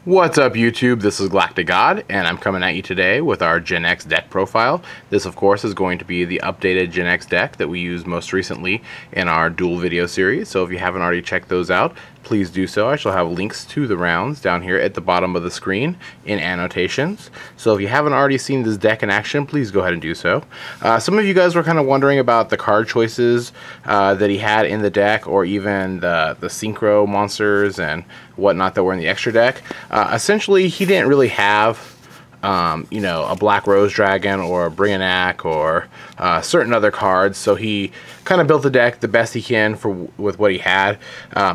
What's up YouTube, this is GalacticGod, and I'm coming at you today with our Genex deck profile. This of course is going to be the updated Genex deck that we used most recently in our dual video series, so if you haven't already checked those out, please do so. I shall have links to the rounds down here at the bottom of the screen in annotations. So if you haven't already seen this deck in action, please go ahead and do so. Some of you guys were kind of wondering about the card choices that he had in the deck, or even the synchro monsters and whatnot that were in the extra deck. Essentially, he didn't really have you know, a Black Rose Dragon or a Brionac or certain other cards, so he kind of built the deck the best he can with what he had.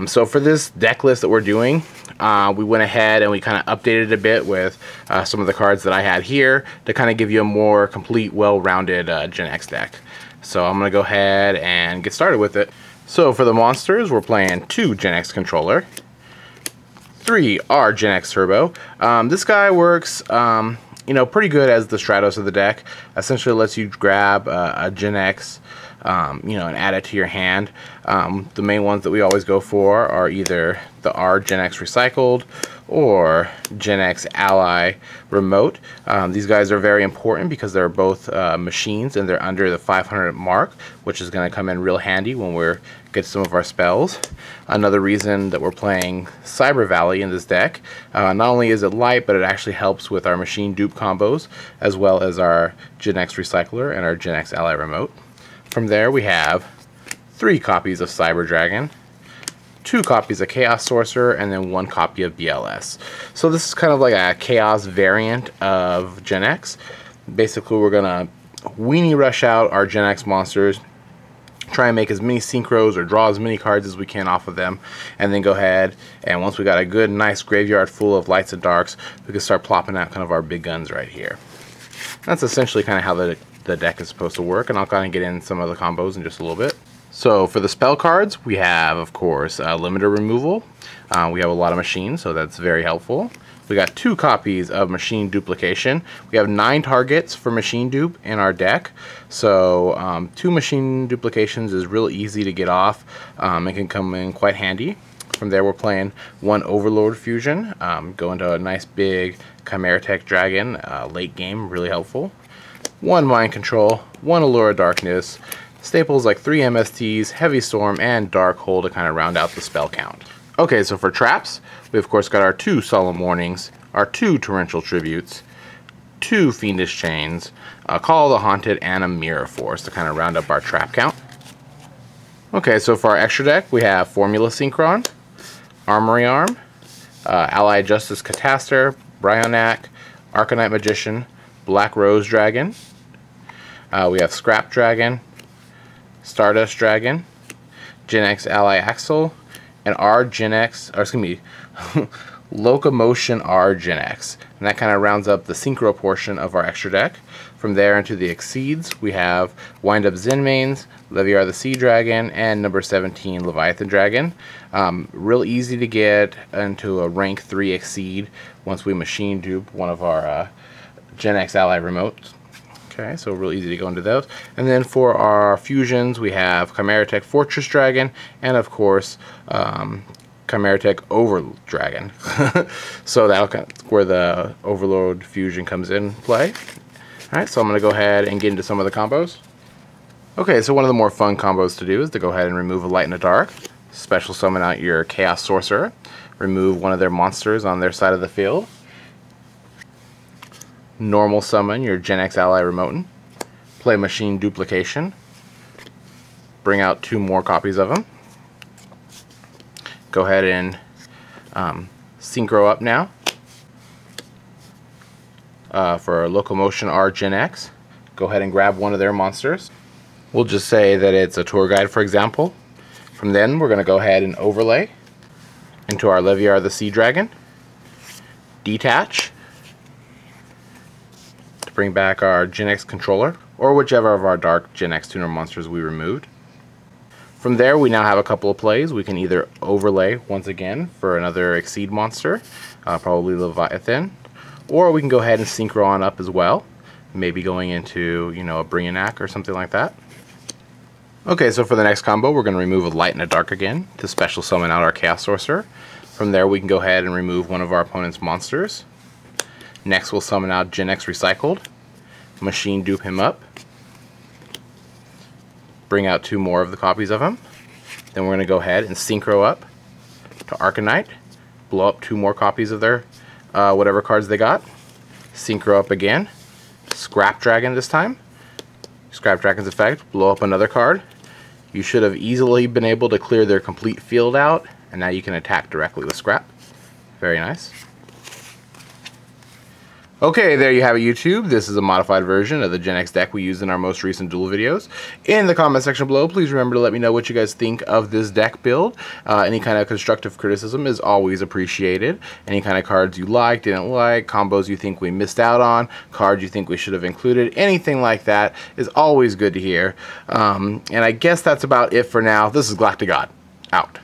So for this deck list that we're doing, we went ahead and we kind of updated it a bit with some of the cards that I had here to kind of give you a more complete, well-rounded Genex deck. So I'm going to go ahead and get started with it. So for the monsters, we're playing 2 Genex Controller, 3 R-Genex Turbo. This guy works, you know, pretty good as the Stratos of the deck. Essentially lets you grab a Genex, you know, and add it to your hand. The main ones that we always go for are either the R-Genex Recycled or Genex Ally Remote. These guys are very important because they're both machines and they're under the 500 mark, which is going to come in real handy when we're get some of our spells. Another reason that we're playing Cyber Valley in this deck, not only is it light, but it actually helps with our machine dupe combos, as well as our Genex Recycler and our Genex Ally Remote. From there we have 3 copies of Cyber Dragon, 2 copies of Chaos Sorcerer, and then 1 copy of BLS. So this is kind of like a Chaos variant of Genex. Basically we're gonna weenie rush out our Genex monsters, try and make as many synchros or draw as many cards as we can off of them, and then go ahead and once we got a good nice graveyard full of lights and darks, we can start plopping out kind of our big guns right here. That's essentially kind of how the deck is supposed to work, and I'll kind of get in some of the combos in just a little bit. So for the spell cards, we have of course limiter removal. We have a lot of machines, so that's very helpful. We got 2 copies of Machine Duplication. We have 9 targets for Machine Dupe in our deck. So 2 Machine Duplications is real easy to get off. It can come in quite handy. From there we're playing 1 Overlord Fusion. Go into a nice big Chimeratech Dragon late game, really helpful. 1 Mind Control, 1 Allure of Darkness. Staples like 3 MSTs, Heavy Storm, and Dark Hole to kind of round out the spell count. Okay, so for traps, we of course got our 2 Solemn Warnings, our 2 Torrential Tributes, 2 Fiendish Chains, a Call of the Haunted, and a Mirror Force to kind of round up our trap count. Okay, so for our extra deck, we have Formula Synchron, Armory Arm, Allied Justice Catastor, Brionac, Arcanite Magician, Black Rose Dragon. We have Scrap Dragon, Stardust Dragon, Genex Ally Axel, and R-Genex, or excuse me, Locomotion R-Genex. And that kind of rounds up the synchro portion of our extra deck. From there into the exceeds, we have Wind-Up Zenmaines, Leviair the Sea Dragon, and number 17 Leviathan Dragon. Real easy to get into a rank 3 exceed once we machine dupe one of our Genex Ally remotes. Okay, so real easy to go into those. And then for our fusions, we have Chimeratech Fortress Dragon, and of course, Chimeratech OverDragon. So that's where the Overlord fusion comes in play. Alright, so I'm going to go ahead and get into some of the combos. Okay, so one of the more fun combos to do is to go ahead and remove a light and a dark. Special summon out your Chaos Sorcerer. Remove one of their monsters on their side of the field. Normal summon your Genex Ally Remoten. Play Machine Duplication. Bring out 2 more copies of them. Go ahead and synchro up now for Locomotion R-Genex. Go ahead and grab one of their monsters. We'll just say that it's a tour guide, for example. From then, we're going to go ahead and overlay into our Leviair the Sea Dragon. Detach to bring back our Genex Controller, or whichever of our dark Genex tuner monsters we removed. From there, we now have a couple of plays. We can either overlay once again for another Exceed monster, probably Leviathan, or we can go ahead and synchro on up as well, maybe going into, you know, a Brionac or something like that. Okay, so for the next combo, we're going to remove a light and a dark again to special summon out our Chaos Sorcerer. From there, we can go ahead and remove one of our opponent's monsters. Next, we'll summon out Genex Recycled, Machine Dupe him up, bring out 2 more of the copies of him. Then we're going to go ahead and Synchro up to Arcanite, blow up 2 more copies of their whatever cards they got. Synchro up again, Scrap Dragon this time. Scrap Dragon's effect, blow up another card. You should have easily been able to clear their complete field out, and now you can attack directly with Scrap. Very nice. Okay, there you have it, YouTube. This is a modified version of the Genex deck we used in our most recent duel videos. In the comment section below, please remember to let me know what you guys think of this deck build. Any kind of constructive criticism is always appreciated. Any kind of cards you like, didn't like, combos you think we missed out on, cards you think we should have included, anything like that is always good to hear. And I guess that's about it for now. This is GalacticGod, out.